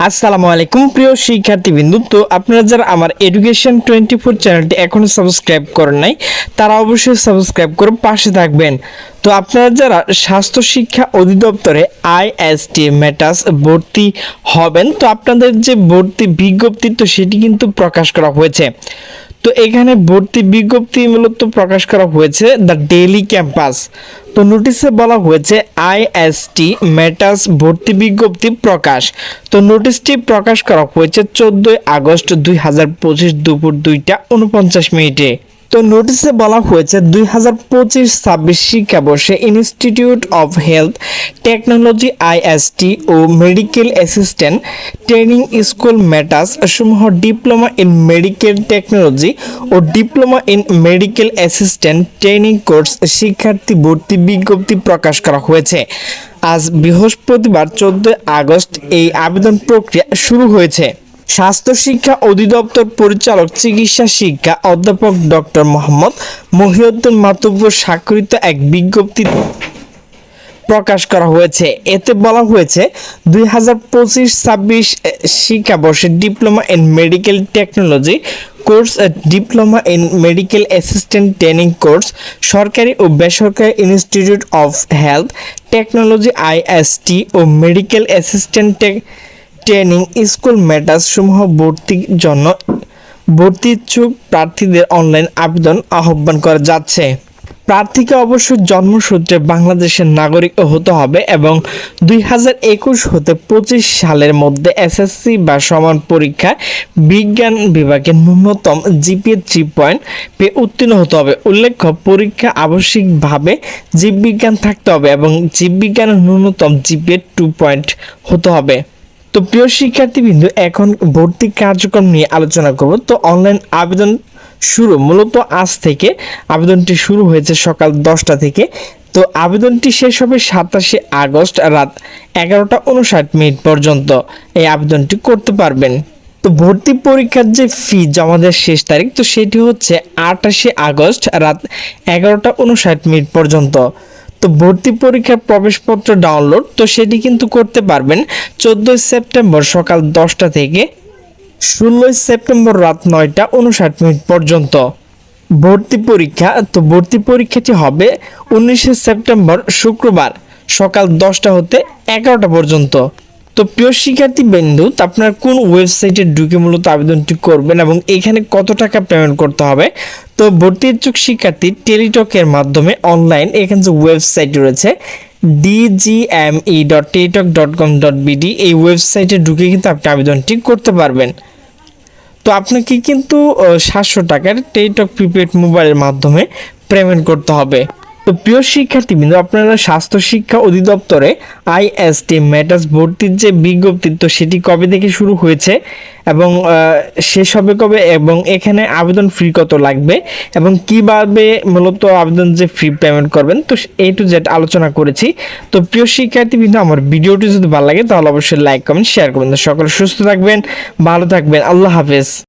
আসসালামু আলাইকুম প্রিয় শিক্ষার্থীবৃন্দ। তো আপনারা যারা আমার এডুকেশন 24 চ্যানেলটি এখনো সাবস্ক্রাইব করেন নাই তারা অবশ্যই সাবস্ক্রাইব করে পাশে থাকবেন। তো আপনারা যারা স্বাস্থ্য শিক্ষা অধিদপ্তরে আইএসটি মেটাস ভর্তি হবেন, তো আপনাদের যে ভর্তি বিজ্ঞপ্তি তো সেটি কিন্তু প্রকাশ করা হয়েছে। তো এখানে ভর্তি বিজ্ঞপ্তি মূলত প্রকাশ করা হয়েছে দ্য ডেইলি ক্যাম্পাস। তো নোটিশে বলা হয়েছে আইএসটি মেটাস ভর্তি বিজ্ঞপ্তি প্রকাশ। তো নোটিশটি প্রকাশ করা হয়েছে 14 আগস্ট 2025 দুপুর 2:49। তো নোটিশে বলা হয়েছে 2025-26 শিক্ষাবর্ষে institute of health technology IST ও medical assistant training school MATS সমূহ ডিপ্লোমা ইন মেডিকেল টেকনোলজি ও diploma in medical assistant training course শিক্ষার্থী ভর্তি বিজ্ঞপ্তি প্রকাশ করা হয়েছে। আজ বৃহস্পতিবার 14 আগস্ট এই আবেদন প্রক্রিয়া শুরু হয়েছে। স্বাস্থ্য শিক্ষা অধিদপ্তর পরিচালক চিকিৎসা শিক্ষা অধ্যাপক ডক্টর মোহাম্মদ মহিউদ্দিন মাতুব্বর স্বাক্ষরিত এক বিজ্ঞপ্তি প্রকাশ করা হয়েছে। এতে বলা হয়েছে 2025-26 শিক্ষাবর্ষে diploma in medical technology course, diploma in medical assistant training course, সরকারি ও বেসরকারি institute of health technology IST ও medical assistant training school MATS সমূহ ভর্তির জন্য ভর্তি ইচ্ছুক প্রার্থীদের অনলাইন আবেদন আহ্বান করা যাচ্ছে। প্রার্থীকে অবশ্যই জন্মসূত্রে বাংলাদেশের নাগরিক হতে হবে এবং 2021 হতে 25 সালের মধ্যে এসএসসি বা সমান পরীক্ষায় বিজ্ঞান বিভাগে ন্যূনতম জিপিএ 3 পয়েন্ট পেয়ে উত্তীর্ণ হতে হবে। উল্লেখ্য, পরীক্ষা আবশ্যিকভাবে জীববিজ্ঞান থাকতে হবে এবং জীববিজ্ঞানের ন্যূনতম জিপিএ 2 পয়েন্ট হতে হবে। তো প্রিয় শিক্ষার্থীবৃন্দ, এখন ভর্তি কার্যক্রম নিয়ে আলোচনা করব। তো অনলাইন আবেদন শুরু মূলত আজ থেকে। আবেদনটি শুরু হয়েছে সকাল 10টা থেকে। তো আবেদনটি শেষ হবে 27 আগস্ট রাত 11:59 পর্যন্ত এই আবেদনটি করতে পারবেন। তো ভর্তি পরীক্ষার যে ফি জমা দেওয়ার শেষ তারিখ তো সেটি হচ্ছে 28 আগস্ট রাত 11:59 পর্যন্ত। তো ভর্তি পরীক্ষার প্রবেশপত্র ডাউনলোড তো সেটি কিন্তু করতে পারবেন 14 সেপ্টেম্বর সকাল 10টা থেকে 16 সেপ্টেম্বর রাত 9:59 পর্যন্ত। ভর্তি পরীক্ষা তো ভর্তি পরীক্ষাটি হবে 19 সেপ্টেম্বর শুক্রবার সকাল 10টা হতে 11টা পর্যন্ত। তো প্রিয় শিক্ষার্থী বন্ধু, আপনারা কোন ওয়েবসাইটে ঢুকে মূলত আবেদনটি করবেন এবং এখানে কত টাকা পেমেন্ট করতে হবে? তো ভর্তি ইচ্ছুক শিক্ষার্থী টেলিটকের মাধ্যমে অনলাইন এখানে যে ওয়েবসাইট রয়েছে dgme.teletalk.com.bd এই ওয়েবসাইটে ঢুকে কিন্তু আপনি আবেদনটি করতে পারবেন। তো আপনাকে কিন্তু 700 টাকার টেলিটক প্রিপেড মোবাইলের মাধ্যমে পেমেন্ট করতে হবে। তো প্রিয় শিক্ষার্থীবৃন্দ, আপনারা স্বাস্থ্য শিক্ষা অধিদপ্তরে আইএসটি মেটাস ভর্তির যে বিজ্ঞপ্তি তো সেটি কবে থেকে শুরু হয়েছে এবং শেষ হবে কবে এবং এখানে আবেদন ফি কত লাগবে এবং কিভাবে মূলত আবেদন যে ফি পেমেন্ট করবেন তো A to Z আলোচনা করেছি। তো প্রিয় শিক্ষার্থীবৃন্দ, আমার ভিডিওটি যদি ভালো লাগে তাহলে অবশ্যই লাইক কমেন্ট শেয়ার করবেন। সকলে সুস্থ থাকবেন, ভালো থাকবেন, আল্লাহ হাফেজ।